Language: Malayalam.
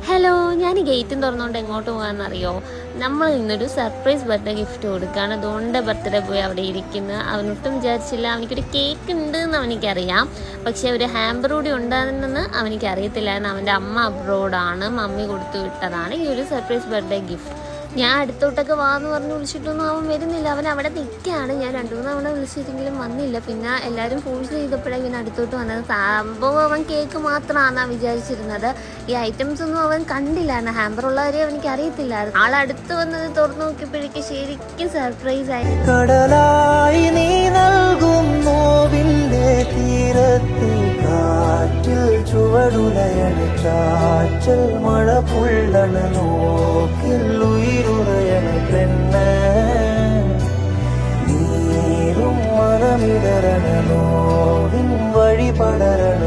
ഹലോ, ഞാൻ ഗേറ്റും തുറന്നുകൊണ്ട് എങ്ങോട്ട് പോകാമെന്നറിയോ? നമ്മൾ ഇന്നൊരു സർപ്രൈസ് ബർത്ത്ഡേ ഗിഫ്റ്റ് കൊടുക്കുകയാണ്. അതുകൊണ്ട് ബർത്ത്ഡേ പോയി അവിടെ ഇരിക്കുന്നു. അവനൊട്ടും വിചാരിച്ചില്ല. അവനിക്കൊരു കേക്ക് ഉണ്ട് എന്ന് അവനിക്കറിയാം, പക്ഷെ ഒരു ഹാമ്പർ കൂടി ഉണ്ടാകുന്നെന്ന് അവനിക്ക് അറിയത്തില്ലായിരുന്നു. അവൻ്റെ അമ്മ അബ്രോഡാണ്, മമ്മി കൊടുത്തു വിട്ടതാണ് ഈ ഒരു സർപ്രൈസ് ബർത്ത്ഡേ ഗിഫ്റ്റ്. ഞാൻ അടുത്തോട്ടൊക്കെ വാന്ന് പറഞ്ഞ് വിളിച്ചിട്ടൊന്നും അവൻ വരുന്നില്ല. അവൻ അവിടെ നിൽക്കുകയാണ്. ഞാൻ 2-3 തവണ വിളിച്ചിട്ടെങ്കിലും വന്നില്ല. പിന്നെ എല്ലാവരും ഫോഴ്സ് ചെയ്തപ്പോഴാണ് ഇവൻ അടുത്തോട്ട് വന്നത്. സംഭവം അവൻ കേക്ക് മാത്രമാണെന്നാണ് വിചാരിച്ചിരുന്നത്. ഈ ഐറ്റംസ് ഒന്നും അവൻ കണ്ടില്ലായിരുന്നു. ഹാമ്പർ ഉള്ള കാര്യം അവനിക്ക് അറിയത്തില്ലായിരുന്നു. ആളടുത്ത് വന്നത് തുറന്നു നോക്കിയപ്പോഴേക്ക് ശരിക്കും സർപ്രൈസ് ആയി. കടലായി നീ നൽകും നോവിന്റെ തീരത്ത് കാറ്റിൽ ചുവടുലയണ് ചാറ്റൽ മഴ പുള്ളണ നോക്കിൽ ഉയിരുറയണ് പെണ്ണ് നീരും മനമിടരണ നോവിൻ വഴി പടരണ